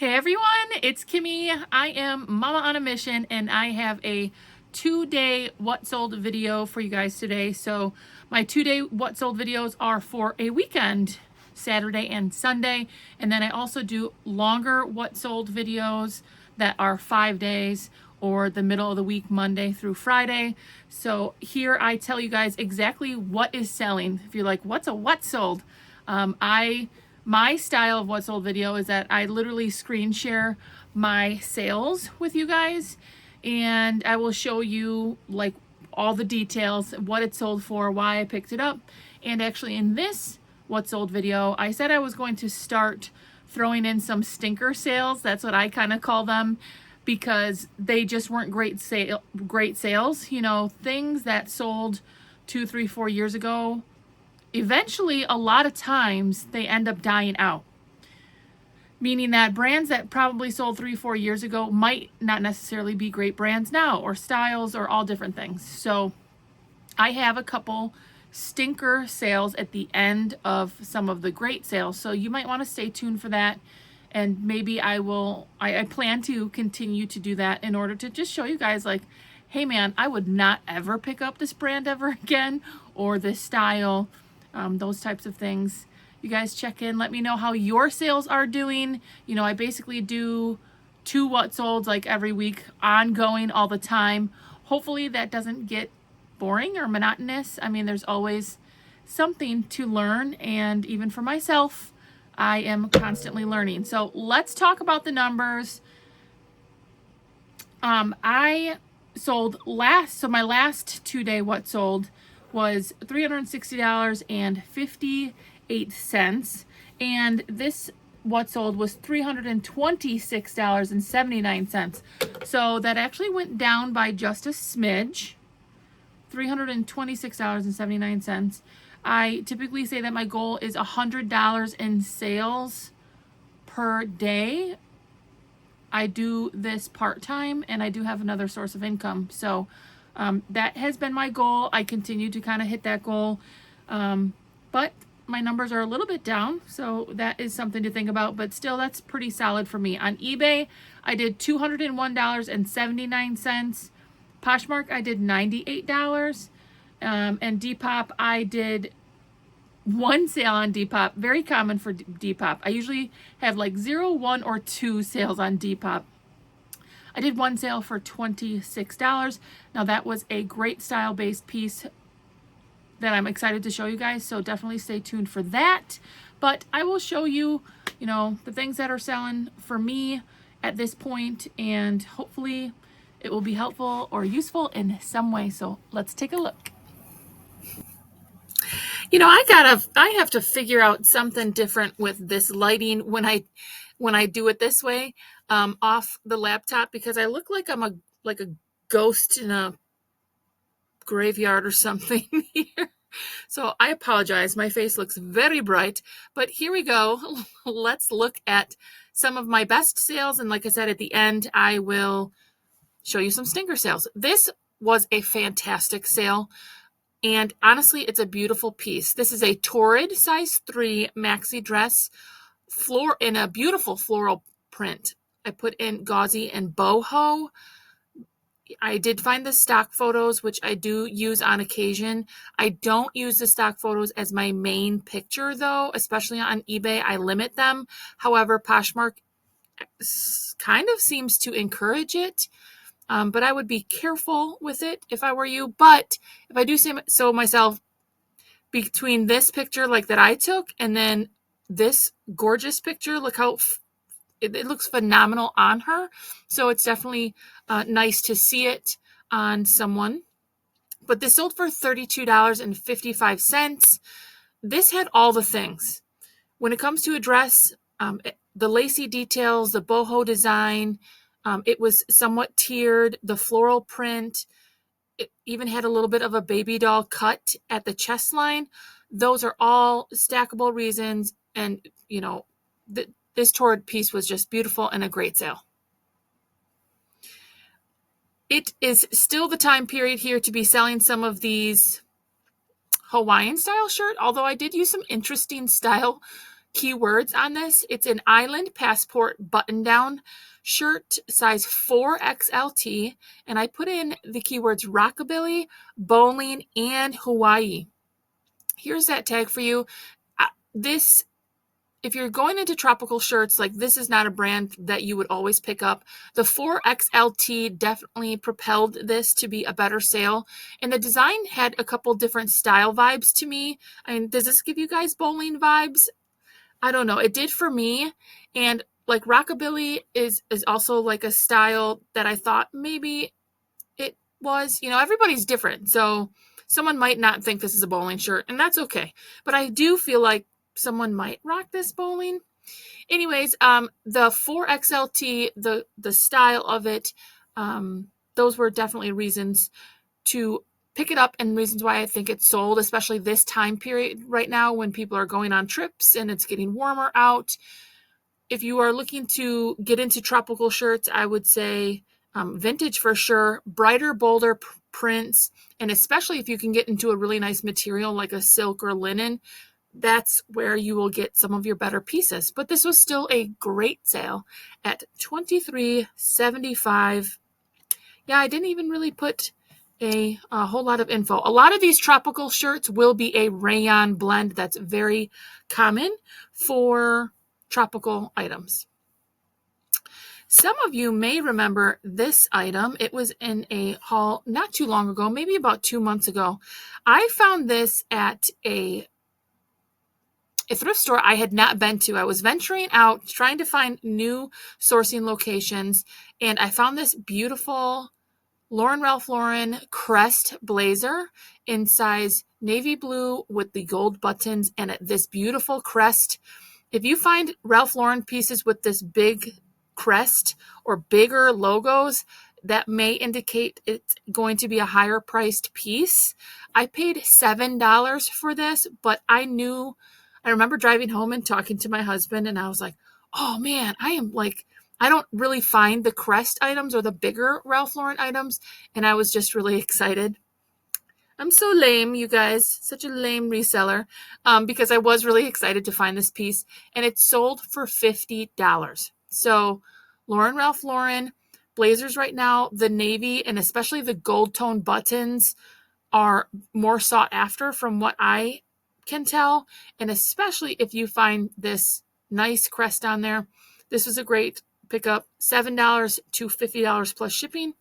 Hey everyone, it's Kimmy. I am Mama on a Mission and I have a 2-day what sold video for you guys today. So my 2-day what sold videos are for a weekend, Saturday and Sunday. And then I also do longer what sold videos that are 5 days or the middle of the week, Monday through Friday. So here I tell you guys exactly what is selling. If you're like, what's a what sold? My style of what sold video is that I literally screen share my sales with you guys, and I will show you like all the details, what it sold for, why I picked it up. And actually in this what sold video, I said I was going to start throwing in some stinker sales. That's what I kind of call them, because they just weren't great sales. You know, things that sold 2, 3, 4 years ago, eventually a lot of times they end up dying out, meaning that brands that probably sold 3, 4 years ago might not necessarily be great brands now, or styles, or all different things. So I have a couple stinker sales at the end of some of the great sales, so you might want to stay tuned for that. And maybe I plan to continue to do that in order to just show you guys like, hey man, I would not ever pick up this brand ever again, or this style, those types of things. You guys check in, let me know how your sales are doing. You know, I basically do 2 what solds like every week, ongoing all the time. Hopefully that doesn't get boring or monotonous. I mean, there's always something to learn, and even for myself, I am constantly learning. So let's talk about the numbers. I sold my last 2-day what sold was $360.58, and this what sold was $326.79. So that actually went down by just a smidge, $326.79. I typically say that my goal is $100 in sales per day. I do this part-time, and I do have another source of income. So that has been my goal. I continue to kind of hit that goal. But my numbers are a little bit down, so that is something to think about. But still, that's pretty solid for me. On eBay, I did $201.79. Poshmark, I did $98. And Depop, I did 1 sale on Depop. Very common for Depop. I usually have like 0, 1, or 2 sales on Depop. I did 1 sale for $26. Now that was a great style-based piece that I'm excited to show you guys, so definitely stay tuned for that. But I will show you, you know, the things that are selling for me at this point, and hopefully it will be helpful or useful in some way. So let's take a look. You know, I have to figure out something different with this lighting when I do it this way, off the laptop, because I look like I'm a ghost in a graveyard or something here. So I apologize. My face looks very bright, but here we go. Let's look at some of my best sales. And like I said, at the end, I will show you some stinker sales. This was a fantastic sale. And honestly, it's a beautiful piece. This is a Torrid size 3 maxi dress, in a beautiful floral print. I put in gauzy and boho. I did find the stock photos, which I do use on occasion. I don't use the stock photos as my main picture, though, especially on eBay. I limit them. However, Poshmark kind of seems to encourage it. But I would be careful with it if I were you. But if I do say so myself, between this picture like that I took and then this gorgeous picture, look how it looks phenomenal on her. So it's definitely nice to see it on someone. But this sold for $32.55. This had all the things. When it comes to a dress, the lacy details, the boho design, it was somewhat tiered, the floral print. It even had a little bit of a baby doll cut at the chest line. Those are all stackable reasons. And, you know, this Torrid piece was just beautiful and a great sale. It is still the time period here to be selling some of these Hawaiian style shirt, although I did use some interesting style keywords on this. It's an Island Passport button-down shirt, size 4XLT, and I put in the keywords rockabilly, bowling, and Hawaii. Here's that tag for you. This, if you're going into tropical shirts, like this is not a brand that you would always pick up. The 4XLT definitely propelled this to be a better sale. And the design had a couple different style vibes to me. I mean, does this give you guys bowling vibes? I don't know. It did for me. And like rockabilly is also like a style that I thought maybe it was. You know, everybody's different. So someone might not think this is a bowling shirt, and that's okay. But I do feel like someone might rock this bowling. Anyways, the 4XLT, the style of it, those were definitely reasons to pick it up and reasons why I think it's sold, especially this time period right now when people are going on trips and it's getting warmer out. If you are looking to get into tropical shirts, I would say vintage for sure, brighter, bolder prints, and especially if you can get into a really nice material like a silk or linen, that's where you will get some of your better pieces. But this was still a great sale at $23.75. Yeah, I didn't even really put a whole lot of info. A lot of these tropical shirts will be a rayon blend. That's very common for tropical items. Some of you may remember this item. It was in a haul not too long ago, maybe about 2 months ago. I found this at a thrift store I had not been to. I was venturing out, trying to find new sourcing locations, and I found this beautiful Ralph Lauren crest blazer in size navy blue with the gold buttons and this beautiful crest. If you find Ralph Lauren pieces with this big crest or bigger logos, that may indicate it's going to be a higher priced piece. I paid $7 for this, but I remember driving home and talking to my husband, and I was like, oh man, I don't really find the crest items or the bigger Ralph Lauren items, and I was just really excited. I'm so lame, you guys, such a lame reseller, because I was really excited to find this piece, and it sold for $50. So Ralph Lauren blazers right now, the navy and especially the gold tone buttons are more sought after from what I can tell, and especially if you find this nice crest on there, this was a great pickup. $7 to $50 plus shipping,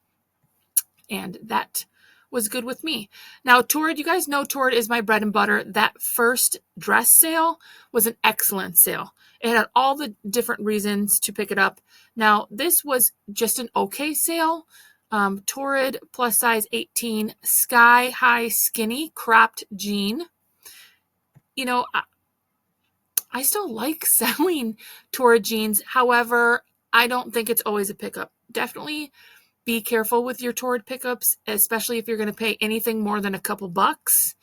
and that was good with me. Now, Torrid, you guys know Torrid is my bread and butter. That first dress sale was an excellent sale. It had all the different reasons to pick it up. Now, this was just an okay sale. Torrid plus size 18 sky high skinny cropped jean. You know, I still like selling Torrid jeans. However, I don't think it's always a pickup. Definitely be careful with your Torrid pickups, especially if you're going to pay anything more than a couple bucks.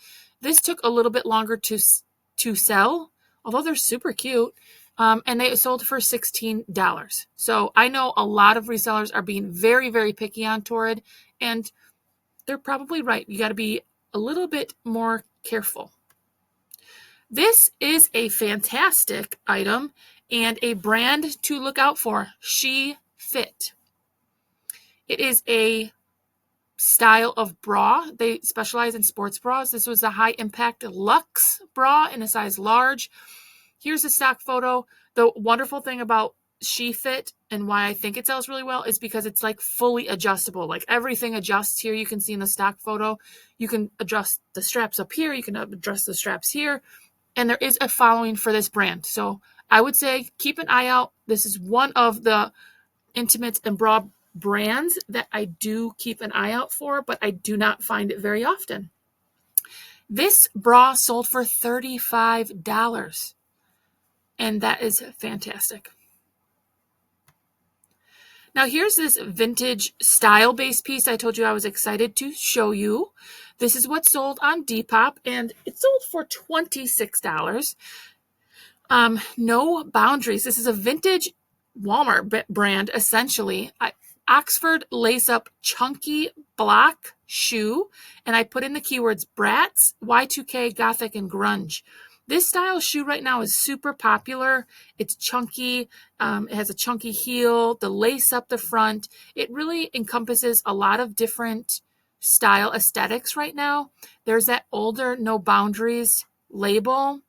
This took a little bit longer to sell, although they're super cute. And they sold for $16. So I know a lot of resellers are being very, very picky on Torrid, and they're probably right. You got to be a little bit more careful. This is a fantastic item and a brand to look out for. She Fit. It is a style of bra. They specialize in sports bras. This was a high impact luxe bra in a size large. Here's a stock photo. The wonderful thing about She Fit and why I think it sells really well is because it's like fully adjustable. Like everything adjusts here. You can see in the stock photo, you can adjust the straps up here. You can adjust the straps here. And there is a following for this brand. So I would say keep an eye out. This is one of the intimates and bra brands that I do keep an eye out for, but I do not find it very often. This bra sold for $35. And that is fantastic. Now here's this vintage style-based piece I told you I was excited to show you. This is what sold on Depop, and it sold for $26. No boundaries. This is a vintage Walmart brand, essentially. Oxford lace-up chunky black shoe, and I put in the keywords brats, Y2K, gothic, and grunge. This style shoe right now is super popular. It's chunky. It has a chunky heel, the lace up the front. It really encompasses a lot of different style aesthetics right now. There's that older No Boundaries label.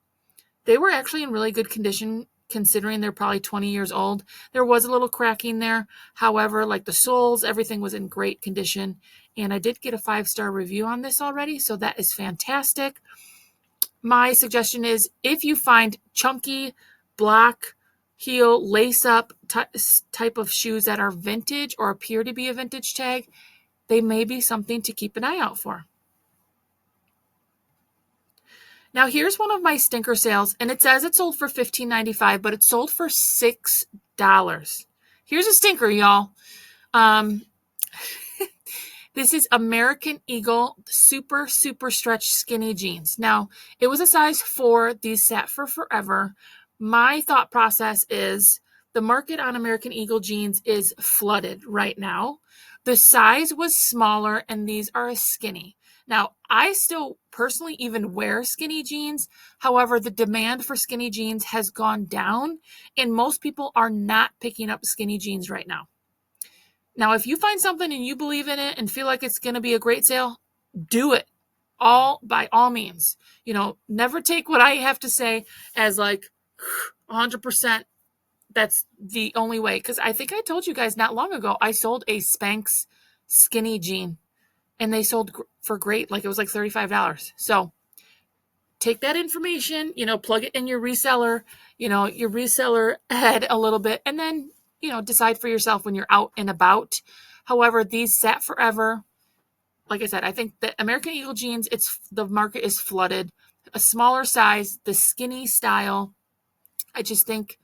They were actually in really good condition considering they're probably 20 years old. There was a little cracking there. However, like the soles, everything was in great condition. And I did get a 5-star review on this already, so that is fantastic. My suggestion is if you find chunky, block, heel, lace up type of shoes that are vintage or appear to be a vintage tag, they may be something to keep an eye out for. Now here's one of my stinker sales, and it says it sold for $15.95, but it sold for $6. Here's a stinker, y'all. This is American Eagle super stretch skinny jeans. Now, it was a size 4. These sat for forever. My thought process is the market on American Eagle jeans is flooded right now. The size was smaller, and these are a skinny. Now, I still personally even wear skinny jeans. However, the demand for skinny jeans has gone down, and most people are not picking up skinny jeans right now. Now, if you find something and you believe in it and feel like it's going to be a great sale, do it. By all means. Never take what I have to say as like 100%. That's the only way. Because I think I told you guys not long ago, I sold a Spanx skinny jean. And they sold for great. Like it was like $35. So take that information, plug it in your reseller, your reseller head a little bit. And then decide for yourself when you're out and about. However, these sat forever. Like I said, I think the American Eagle jeans, the market is flooded. A smaller size, the skinny style. I just think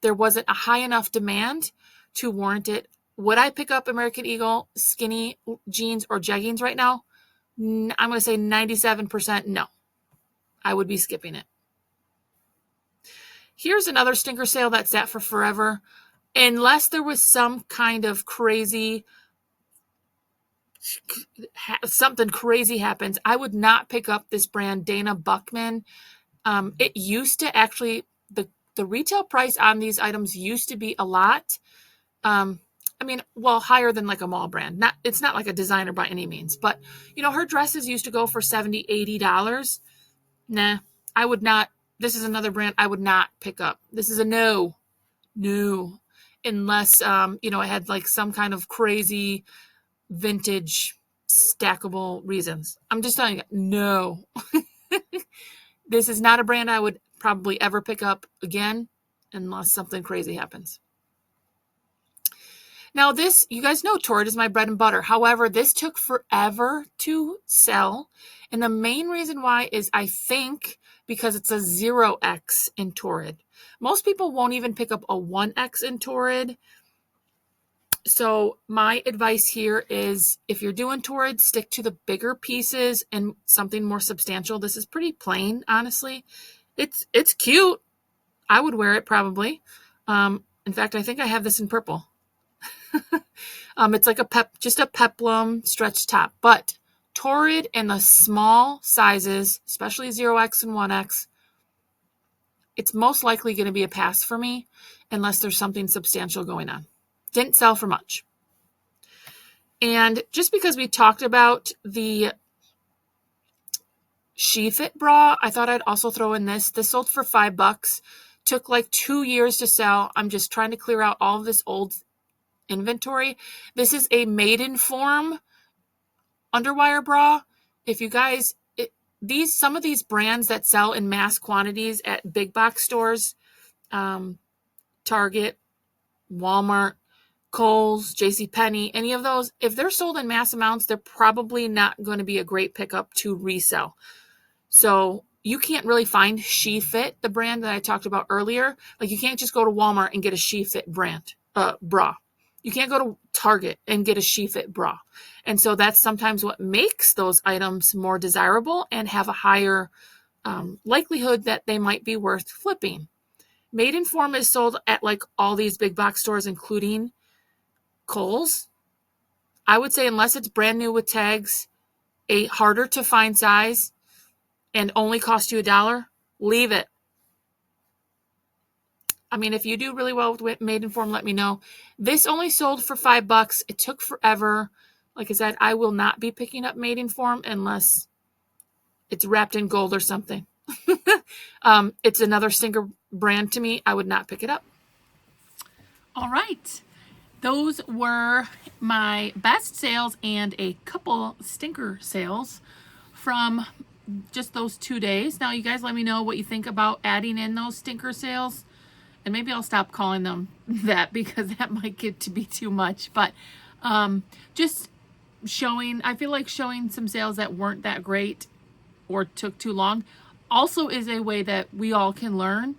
there wasn't a high enough demand to warrant it. Would I pick up American Eagle skinny jeans or jeggings right now? I'm going to say 97% no. I would be skipping it. Here's another stinker sale that sat for forever. Unless there was some kind of something crazy happens, I would not pick up this brand, Dana Buckman. It used to actually, the retail price on these items used to be a lot. Higher than like a mall brand. It's not like a designer by any means, but her dresses used to go for $70, $80. Nah, I would not. This is another brand I would not pick up. This is a no. Unless, it had like some kind of crazy vintage stackable reasons. I'm just telling you, no. This is not a brand I would probably ever pick up again unless something crazy happens. Now this, you guys know Torrid is my bread and butter. However, this took forever to sell. And the main reason why is I think because it's a 0X in Torrid. Most people won't even pick up a 1X in Torrid. So my advice here is if you're doing Torrid, stick to the bigger pieces and something more substantial. This is pretty plain, honestly. It's cute. I would wear it probably. In fact, I think I have this in purple. It's like just a peplum stretch top, but Torrid in the small sizes, especially 0X and 1X, it's most likely going to be a pass for me unless there's something substantial going on. Didn't sell for much. And just because we talked about the She-Fit bra, I thought I'd also throw in this. This sold for $5. Took like 2 years to sell. I'm just trying to clear out all of this old inventory. This is a Maidenform underwire bra. If you guys, some of these brands that sell in mass quantities at big box stores, Target, Walmart, Kohl's, JCPenney, any of those, if they're sold in mass amounts, they're probably not going to be a great pickup to resell. So you can't really find She-Fit, the brand that I talked about earlier. Like you can't just go to Walmart and get a She-Fit brand bra. You can't go to Target and get a She-Fit bra. And so that's sometimes what makes those items more desirable and have a higher likelihood that they might be worth flipping. Maidenform is sold at like all these big box stores, including Kohl's. I would say unless it's brand new with tags, a harder to find size, and only cost you $1, leave it. I mean, if you do really well with Maidenform, let me know. This only sold for $5. It took forever. Like I said, I will not be picking up Maidenform unless it's wrapped in gold or something. It's another stinker brand to me. I would not pick it up. All right. Those were my best sales and a couple stinker sales from just those 2 days. Now, you guys let me know what you think about adding in those stinker sales. And maybe I'll stop calling them that because that might get to be too much. But just showing, I feel like showing some sales that weren't that great or took too long also is a way that we all can learn.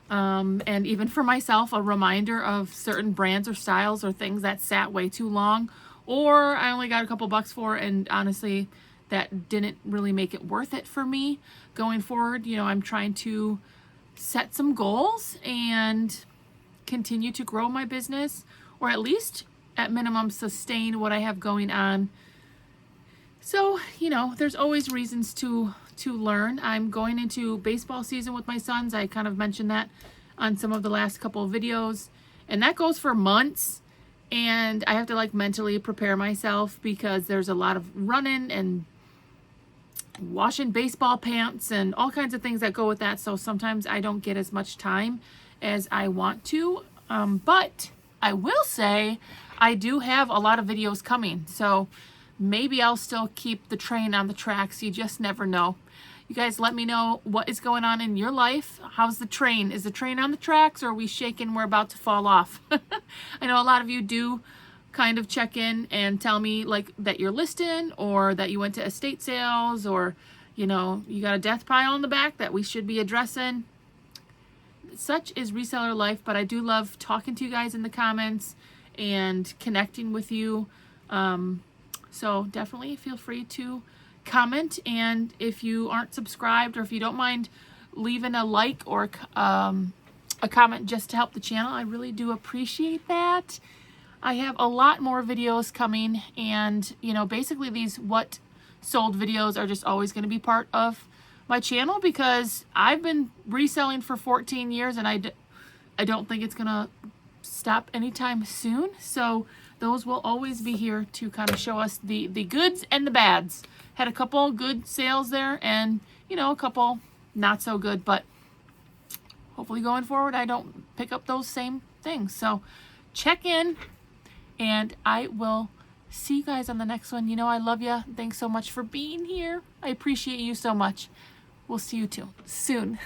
And even for myself, a reminder of certain brands or styles or things that sat way too long, or I only got a couple bucks for, and honestly, that didn't really make it worth it for me going forward. You know, I'm trying to set some goals and continue to grow my business, or at least at minimum sustain what I have going on. So, you know, there's always reasons to learn. I'm going into baseball season with my sons. I kind of mentioned that on some of the last couple of videos, and that goes for months, and I have to like mentally prepare myself because there's a lot of running and washing baseball pants and all kinds of things that go with that. So sometimes I don't get as much time as I want to, but I will say I do have a lot of videos coming, so maybe I'll still keep the train on the tracks. You just never know. You guys let me know what is going on in your life. How's the train? Is the train on the tracks, or are we shaking? We're about to fall off. I know a lot of you do kind of check in and tell me like that you're listing, or that you went to estate sales, or you know, you got a death pile in the back that we should be addressing. Such is reseller life, but I do love talking to you guys in the comments and connecting with you. So definitely feel free to comment, and if you aren't subscribed, or if you don't mind leaving a like or a comment just to help the channel, I really do appreciate that. I have a lot more videos coming, and you know, basically these what sold videos are just always going to be part of my channel because I've been reselling for 14 years, and I don't think it's going to stop anytime soon. So those will always be here to kind of show us the goods and the bads. Had a couple good sales there, and you know, a couple not so good, but hopefully going forward I don't pick up those same things. So check in, and I will see you guys on the next one. You know, I love you. Thanks so much for being here. I appreciate you so much. We'll see you too soon.